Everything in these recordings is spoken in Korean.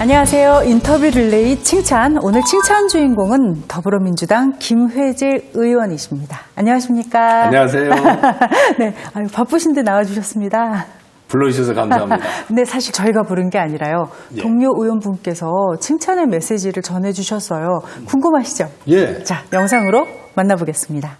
안녕하세요. 인터뷰 릴레이 칭찬. 오늘 칭찬 주인공은 더불어민주당 김회재 의원이십니다. 안녕하십니까? 안녕하세요. 네, 아유, 바쁘신데 나와주셨습니다. 불러주셔서 감사합니다. 근데 사실 저희가 부른 게 아니라요. 예. 동료 의원분께서 칭찬의 메시지를 전해주셨어요. 궁금하시죠? 예. 자, 영상으로 만나보겠습니다.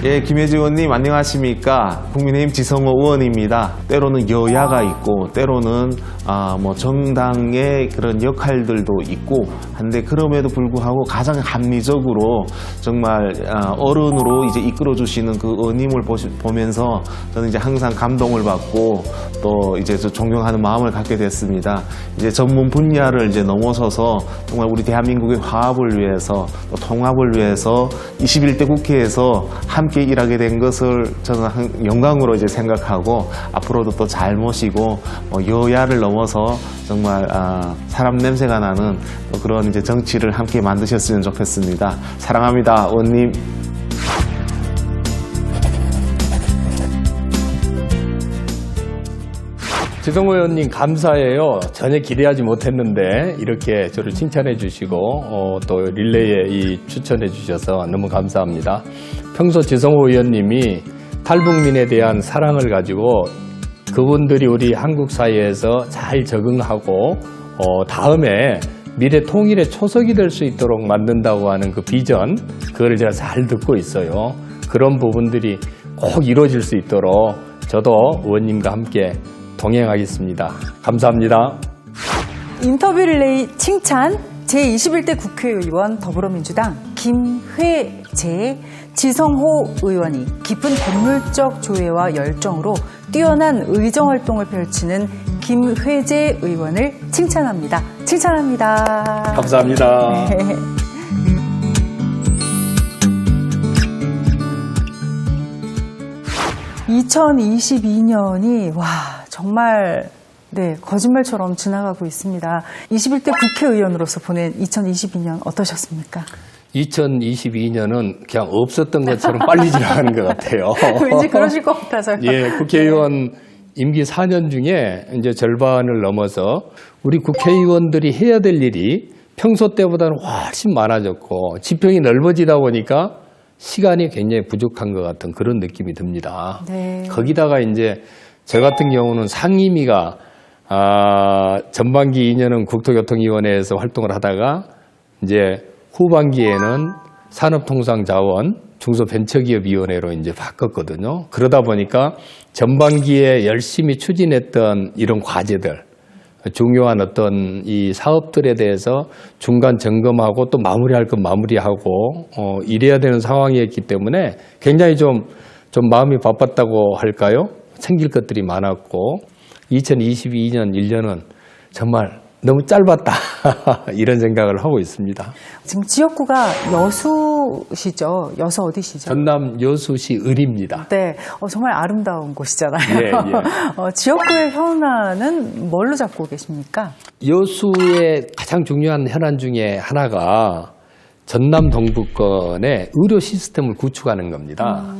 예, 김혜지 의원님 안녕하십니까? 국민의힘 지성호 의원입니다. 때로는 여야가 있고 때로는 정당의 그런 역할들도 있고 한데 그럼에도 불구하고 가장 합리적으로 정말 어른으로 이제 이끌어 주시는 그 의원님을 보면서 저는 이제 항상 감동을 받고 또 이제 존경하는 마음을 갖게 됐습니다. 이제 전문 분야를 이제 넘어서서 정말 우리 대한민국의 화합을 위해서 또 통합을 위해서 21대 국회에서 함께 일하게 된 것을 저는 영광으로 이제 생각하고 앞으로도 또 잘 모시고 여야를 넘어서 정말 사람 냄새가 나는 또 그런 이제 정치를 함께 만드셨으면 좋겠습니다. 사랑합니다, 의원님. 지성호 의원님 감사해요. 전혀 기대하지 못했는데 이렇게 저를 칭찬해 주시고 또 릴레이에 추천해 주셔서 너무 감사합니다. 평소 지성호 의원님이 탈북민에 대한 사랑을 가지고 그분들이 우리 한국 사회에서 잘 적응하고 다음에 미래 통일의 초석이 될 수 있도록 만든다고 하는 그 비전, 그걸 제가 잘 듣고 있어요. 그런 부분들이 꼭 이루어질 수 있도록 저도 의원님과 함께 동행하겠습니다. 감사합니다. 인터뷰 릴레이 칭찬 제21대 국회의원 더불어민주당 김회재 지성호 의원이 깊은 법률적 조예와 열정으로 뛰어난 의정활동을 펼치는 김회재 의원을 칭찬합니다. 칭찬합니다. 감사합니다. 네. (2022년이) 와 정말 거짓말처럼 지나가고 있습니다. 21대 국회의원으로서 보낸 2022년 어떠셨습니까? 2022년은 그냥 없었던 것처럼 빨리 지나가는 것 같아요. 왠지 그러실 것 같아서요. 예, 국회의원 임기 4년 중에 이제 절반을 넘어서 우리 국회의원들이 해야 될 일이 평소 때보다는 훨씬 많아졌고 지평이 넓어지다 보니까 시간이 굉장히 부족한 것 같은 그런 느낌이 듭니다. 네. 거기다가 이제 저 같은 경우는 상임위가 전반기 2년은 국토교통위원회에서 활동을 하다가 이제 후반기에는 산업통상자원 중소벤처기업위원회로 이제 바꿨거든요. 그러다 보니까 전반기에 열심히 추진했던 이런 과제들, 중요한 어떤 이 사업들에 대해서 중간 점검하고 또 마무리할 건 마무리하고 이래야 되는 상황이었기 때문에 굉장히 좀 마음이 바빴다고 할까요? 챙길 것들이 많았고 2022년 1년은 정말 너무 짧았다 이런 생각을 하고 있습니다. 지금 지역구가 여수시죠? 여수 어디시죠? 전남 여수시 을입니다. 네, 정말 아름다운 곳이잖아요. 예, 예. 지역구의 현안은 뭘로 잡고 계십니까? 여수의 가장 중요한 현안 중에 하나가 전남 동부권의 의료 시스템을 구축하는 겁니다.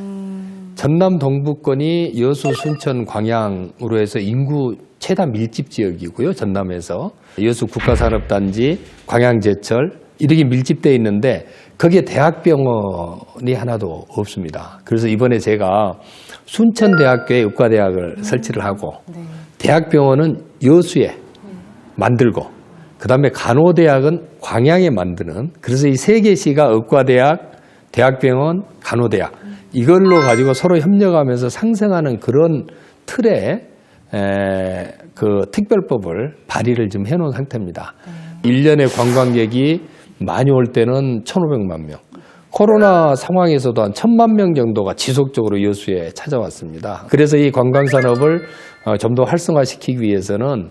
전남 동부권이 여수, 순천, 광양으로 해서 인구 최다 밀집 지역이고요. 전남에서 여수 국가산업단지, 광양제철 이렇게 밀집되어 있는데 거기에 대학병원이 하나도 없습니다. 그래서 이번에 제가 순천대학교에 의과대학을 설치를 하고 대학병원은 여수에 만들고 그다음에 간호대학은 광양에 만드는, 그래서 이 세 개시가 의과대학, 대학병원, 간호대학 이걸로 가지고 서로 협력하면서 상생하는 그런 틀에 그 특별법을 발의를 좀 해놓은 상태입니다. 1년에 관광객이 많이 올 때는 1,500만 명. 코로나 상황에서도 한 1,000만 명 정도가 지속적으로 여수에 찾아왔습니다. 그래서 이 관광산업을 좀 더 활성화시키기 위해서는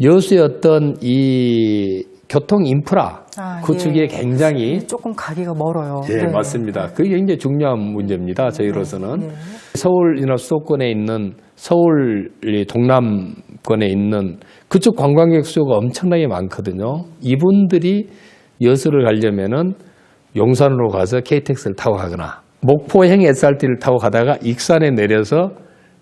여수의 어떤 이 교통 인프라 구축에 굉장히 조금 가기가 멀어요. 예, 네. 맞습니다. 그게 굉장히 중요한 문제입니다. 저희로서는. 네. 서울이나 수도권에 있는 서울이 동남권에 있는 그쪽 관광객 수요가 엄청나게 많거든요. 이분들이 여수를 가려면은 용산으로 가서 KTX를 타고 가거나 목포행 SRT를 타고 가다가 익산에 내려서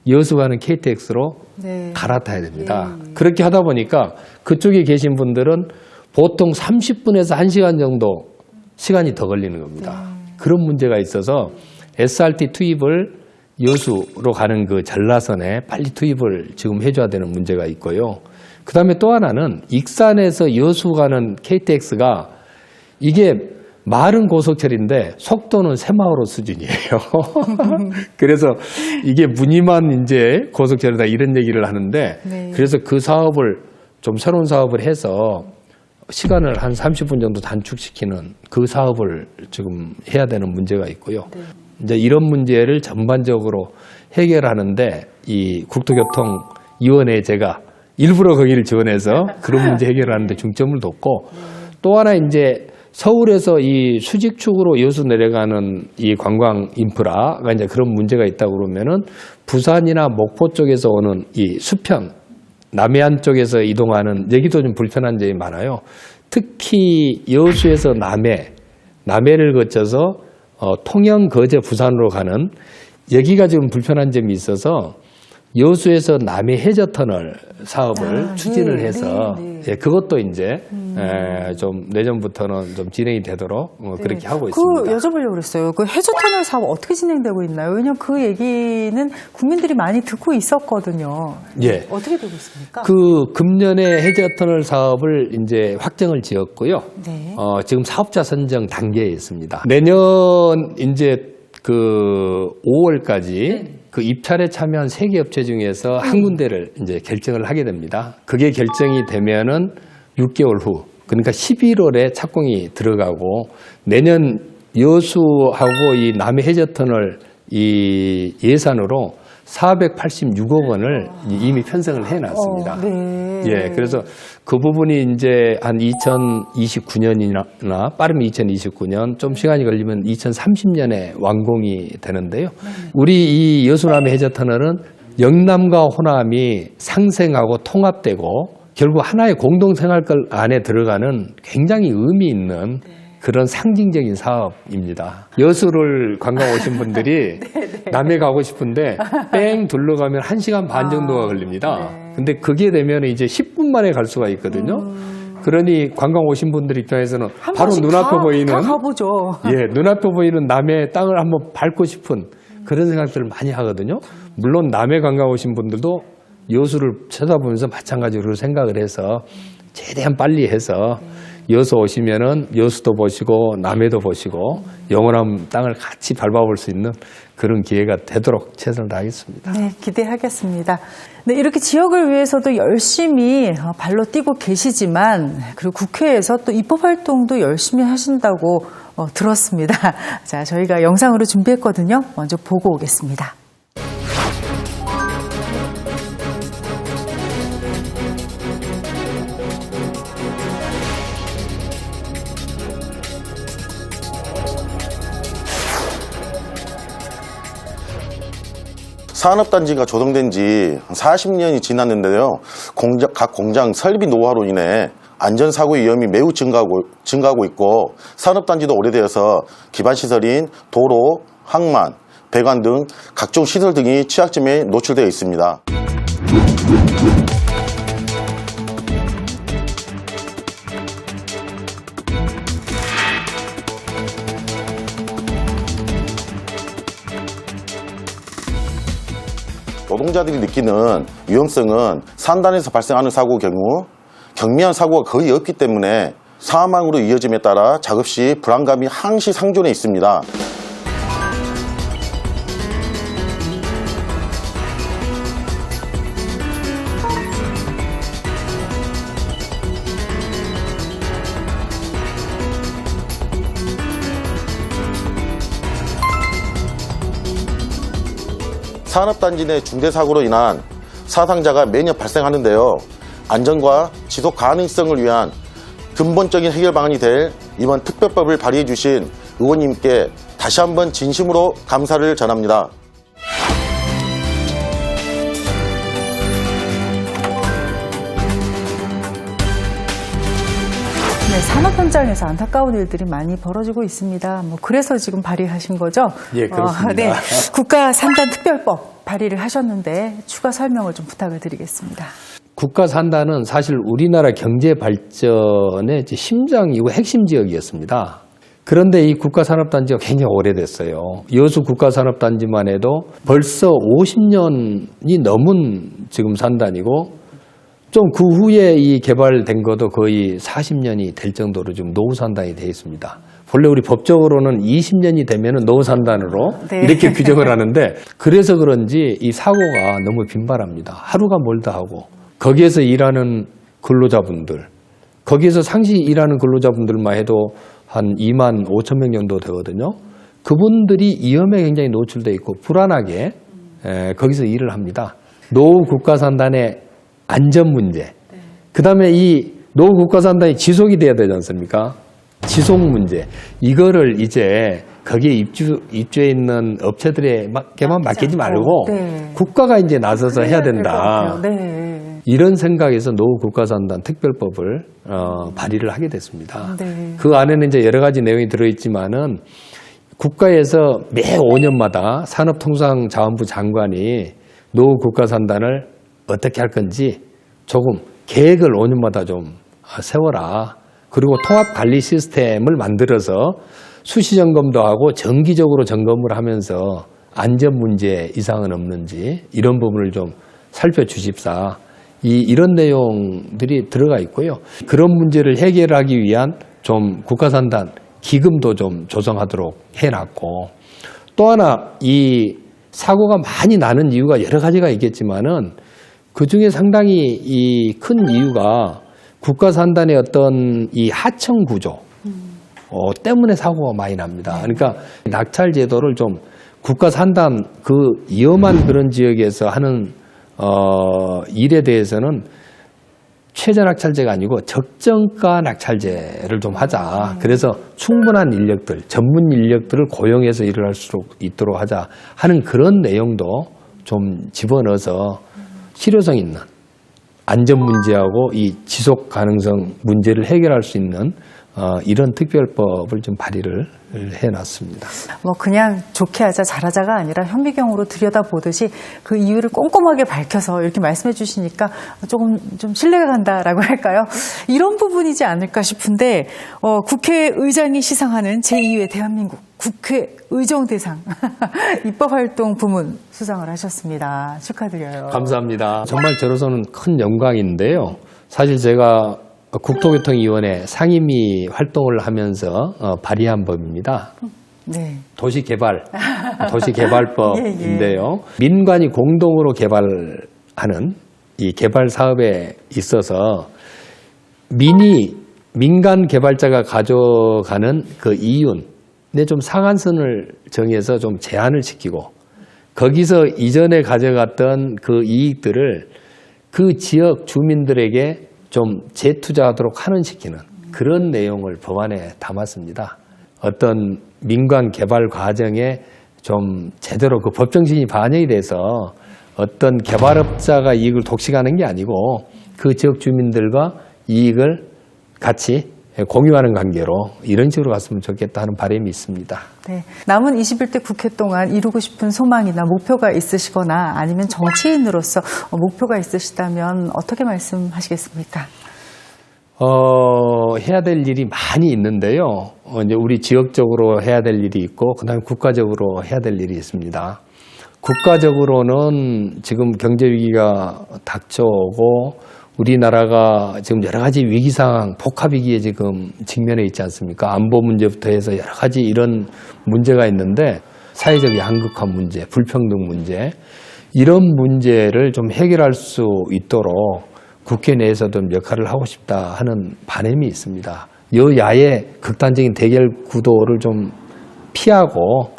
여수 가는 KTX로 네. 갈아타야 됩니다. 그렇게 하다 보니까 그쪽에 계신 분들은 보통 30분에서 1시간 정도 시간이 더 걸리는 겁니다. 그런 문제가 있어서 SRT 투입을 여수로 가는 그 전라선에 빨리 투입을 지금 해줘야 되는 문제가 있고요. 그 다음에 또 하나는 익산에서 여수 가는 KTX가 이게 마른 고속철인데 속도는 새마을호 수준이에요. 그래서 이게 무늬만 이제 고속철이다 이런 얘기를 하는데 네. 그래서 그 사업을 좀 새로운 사업을 해서 시간을 한 30분 정도 단축시키는 그 사업을 지금 해야 되는 문제가 있고요. 이제 이런 문제를 전반적으로 해결하는데 이 국토교통위원회에 제가 일부러 거기를 지원해서 그런 문제 해결하는데 중점을 뒀고 또 하나 이제 서울에서 이 수직축으로 여수 내려가는 이 관광 인프라가 이제 그런 문제가 있다 그러면은 부산이나 목포 쪽에서 오는 이 수평 남해안 쪽에서 이동하는 여기도 좀 불편한 점이 많아요. 특히 여수에서 남해를 거쳐서 통영, 거제, 부산으로 가는 여기가 지금 불편한 점이 있어서 여수에서 남해 해저터널 사업을 추진을 네, 해서 네, 네. 예, 그것도 이제 좀 내년부터는 좀 진행이 되도록 그렇게 하고 있습니다. 여쭤보려고 그랬어요. 그 해저터널 사업 어떻게 진행되고 있나요? 왜냐하면 그 얘기는 국민들이 많이 듣고 있었거든요. 예. 어떻게 되고 있습니까? 그 금년에 해저터널 사업을 이제 확정을 지었고요. 네. 지금 사업자 선정 단계에 있습니다. 내년 이제 그 5월까지 그 입찰에 참여한 3개 업체 중에서 한 군데를 이제 결정을 하게 됩니다. 그게 결정이 되면은 6개월 후, 그러니까 11월에 착공이 들어가고 내년 여수하고 이 남해 해저터널 이 예산으로 486억 원을 이미 편성을 해놨습니다. 네. 예, 그래서 그 부분이 이제 한 2029년이나 빠르면 2029년, 좀 시간이 걸리면 2030년에 완공이 되는데요. 우리 이 여수남해 해저터널은 영남과 호남이 상생하고 통합되고 결국 하나의 공동생활권 안에 들어가는 굉장히 의미 있는 그런 상징적인 사업입니다. 여수를 관광 오신 분들이 남해 가고 싶은데 뺑 둘러가면 1시간 반 정도가 걸립니다. 근데 그게 되면 이제 10분 만에 갈 수가 있거든요. 그러니 관광 오신 분들 입장에서는 바로 눈앞에 보이는 다 가보죠. 예, 눈앞에 보이는 남해 땅을 한번 밟고 싶은 그런 생각들을 많이 하거든요. 물론 남해 관광 오신 분들도 여수를 쳐다보면서 마찬가지로 생각을 해서 최대한 빨리 해서 여수 오시면은 여수도 보시고 남해도 보시고 영원한 땅을 같이 밟아볼 수 있는 그런 기회가 되도록 최선을 다하겠습니다. 네, 기대하겠습니다. 네, 이렇게 지역을 위해서도 열심히 발로 뛰고 계시지만 그리고 국회에서 또 입법 활동도 열심히 하신다고 들었습니다. 자, 저희가 영상으로 준비했거든요. 먼저 보고 오겠습니다. 산업단지가 조성된 지 40년이 지났는데요. 각 공장 설비 노화로 인해 안전사고 위험이 매우 증가하고 있고 산업단지도 오래되어서 기반시설인 도로, 항만, 배관 등 각종 시설 등이 취약점에 노출되어 있습니다. 노동자들이 느끼는 위험성은 산단에서 발생하는 사고 경우 경미한 사고가 거의 없기 때문에 사망으로 이어짐에 따라 작업 시 불안감이 항시 상존해 있습니다. 산업단지 내 중대사고로 인한 사상자가 매년 발생하는데요. 안전과 지속 가능성을 위한 근본적인 해결 방안이 될 이번 특별법을 발의해 주신 의원님께 다시 한번 진심으로 감사를 전합니다. 네, 산업 현장에서 안타까운 일들이 많이 벌어지고 있습니다. 뭐 그래서 지금 발의하신 거죠? 예, 그렇습니다. 네, 국가산단특별법 발의를 하셨는데 추가 설명을 좀 부탁을 드리겠습니다. 국가산단은 사실 우리나라 경제 발전의 심장이고 핵심 지역이었습니다. 그런데 이 국가산업단지가 굉장히 오래됐어요. 여수 국가산업단지만 해도 벌써 50년이 넘은 지금 산단이고, 좀 그 후에 이 개발된 것도 거의 40년이 될 정도로 지금 노후산단이 되어 있습니다. 본래 우리 법적으로는 20년이 되면 노후산단으로 네. 이렇게 규정을 하는데, 그래서 그런지 이 사고가 너무 빈발합니다. 하루가 멀다 하고, 거기에서 일하는 근로자분들, 거기에서 상시 일하는 근로자분들만 해도 한 2만 5천 명 정도 되거든요. 그분들이 위험에 굉장히 노출되어 있고 불안하게 거기서 일을 합니다. 노후 국가산단의 안전 문제, 그다음에 이 노후 국가산단이 지속이 돼야 되지 않습니까? 지속 문제, 이거를 이제 거기에 입주해 있는 업체들에게만 맡기지 말고 네. 국가가 이제 나서서 해야 된다. 네. 이런 생각에서 노후 국가산단 특별법을 발의를 하게 됐습니다. 네. 그 안에는 이제 여러 가지 내용이 들어있지만은 국가에서 매 5년마다 산업통상자원부 장관이 노후 국가산단을 어떻게 할 건지 조금 계획을 5년마다 좀 세워라. 그리고 통합관리 시스템을 만들어서 수시 점검도 하고 정기적으로 점검을 하면서 안전 문제 이상은 없는지 이런 부분을 좀 살펴주십사. 이런 내용들이 들어가 있고요. 그런 문제를 해결하기 위한 좀 국가산단 기금도 좀 조성하도록 해놨고, 또 하나 이 사고가 많이 나는 이유가 여러 가지가 있겠지만은 그 중에 상당히 이 큰 이유가 국가산단의 어떤 이 하청 구조 때문에 사고가 많이 납니다. 그러니까 낙찰 제도를 좀 국가산단 그 위험한 그런 지역에서 하는 일에 대해서는 최저 낙찰제가 아니고 적정가 낙찰제를 좀 하자. 그래서 충분한 인력들, 전문 인력들을 고용해서 일을 할 수 있도록 하자 하는 그런 내용도 좀 집어넣어서 실효성 있는 안전 문제하고 이 지속 가능성 문제를 해결할 수 있는 이런 특별법을 좀 발의를 해놨습니다. 뭐 그냥 좋게 하자 잘하자가 아니라 현미경으로 들여다보듯이 그 이유를 꼼꼼하게 밝혀서 이렇게 말씀해 주시니까 조금 좀 신뢰가 간다라고 할까요? 이런 부분이지 않을까 싶은데 국회의장이 시상하는 제2회 대한민국 국회의정대상 입법활동 부문 수상을 하셨습니다. 축하드려요. 감사합니다. 정말 저로서는 큰 영광인데요. 사실 제가 국토교통위원회 상임위 활동을 하면서 발의한 법입니다. 네. 도시개발법인데요. 민관이 공동으로 개발하는 이 개발 사업에 있어서 민간 개발자가 가져가는 그 이윤에 좀 상한선을 정해서 좀 제한을 시키고, 거기서 이전에 가져갔던 그 이익들을 그 지역 주민들에게 좀 재투자하도록 환원시키는 그런 내용을 법안에 담았습니다. 어떤 민관 개발 과정에 좀 제대로 그 법정신이 반영이 돼서 어떤 개발업자가 이익을 독식하는 게 아니고 그 지역 주민들과 이익을 같이 공유하는 관계로 이런 식으로 갔으면 좋겠다 하는 바람이 있습니다. 네. 남은 21대 국회 동안 이루고 싶은 소망이나 목표가 있으시거나 아니면 정치인으로서 목표가 있으시다면 어떻게 말씀하시겠습니까? 해야 될 일이 많이 있는데요. 이제 우리 지역적으로 해야 될 일이 있고, 그다음에 국가적으로 해야 될 일이 있습니다. 국가적으로는 지금 경제 위기가 닥쳐오고 우리나라가 지금 여러 가지 위기 상황, 복합 위기에 지금 직면해 있지 않습니까? 안보 문제부터 해서 여러 가지 이런 문제가 있는데, 사회적 양극화 문제, 불평등 문제, 이런 문제를 좀 해결할 수 있도록 국회 내에서도 역할을 하고 싶다 하는 바람이 있습니다. 여야의 극단적인 대결 구도를 좀 피하고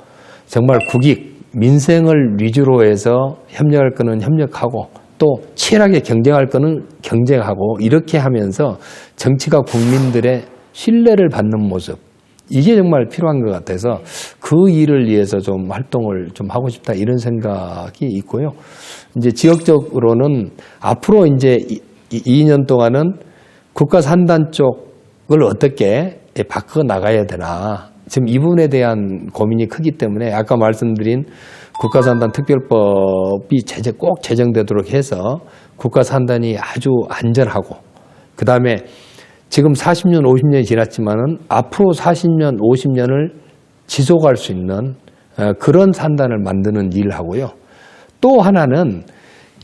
정말 국익, 민생을 위주로 해서 협력할 거는 협력하고 또 치열하게 경쟁할 거는 경쟁하고, 이렇게 하면서 정치가 국민들의 신뢰를 받는 모습, 이게 정말 필요한 것 같아서 그 일을 위해서 좀 활동을 좀 하고 싶다 이런 생각이 있고요. 이제 지역적으로는 앞으로 이제 2년 동안은 국가산단 쪽 그걸 어떻게 바꿔 나가야 되나. 지금 이 부분에 대한 고민이 크기 때문에 아까 말씀드린 국가산단 특별법이 꼭 제정되도록 해서 국가산단이 아주 안전하고, 그 다음에 지금 40년, 50년이 지났지만은 앞으로 40년, 50년을 지속할 수 있는 그런 산단을 만드는 일을 하고요. 또 하나는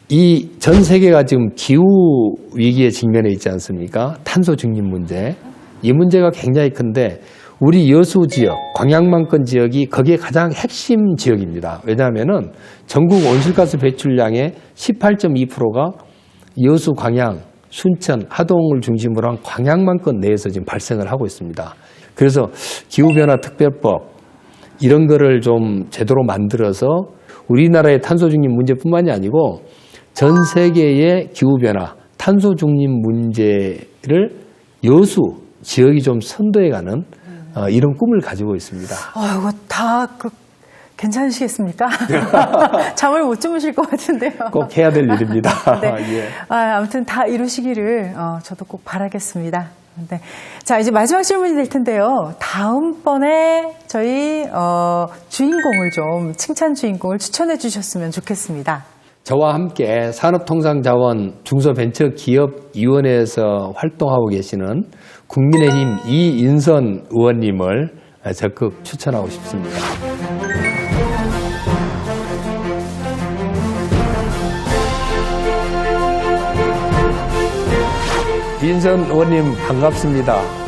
이 전 세계가 지금 기후 위기에 직면해 있지 않습니까? 탄소 중립 문제. 이 문제가 굉장히 큰데 우리 여수 지역, 광양만권 지역이 거기에 가장 핵심 지역입니다. 왜냐하면은 전국 온실가스 배출량의 18.2%가 여수, 광양, 순천, 하동을 중심으로 한 광양만권 내에서 지금 발생을 하고 있습니다. 그래서 기후변화 특별법 이런 거를 좀 제대로 만들어서 우리나라의 탄소 중립 문제뿐만이 아니고 전 세계의 기후변화, 탄소 중립 문제를 여수 지역이 좀 선도해가는 이런 꿈을 가지고 있습니다. 이거 다 괜찮으시겠습니까? 잠을 못 주무실 것 같은데요. 꼭 해야 될 일입니다. 네. 예. 아무튼 다 이루시기를 저도 꼭 바라겠습니다. 네. 자, 이제 마지막 질문이 될 텐데요. 다음번에 저희 주인공을 좀 칭찬 주인공을 추천해 주셨으면 좋겠습니다. 저와 함께 산업통상자원 중소벤처기업위원회에서 활동하고 계시는 국민의힘 이인선 의원님을 적극 추천하고 싶습니다. 이인선 의원님 반갑습니다.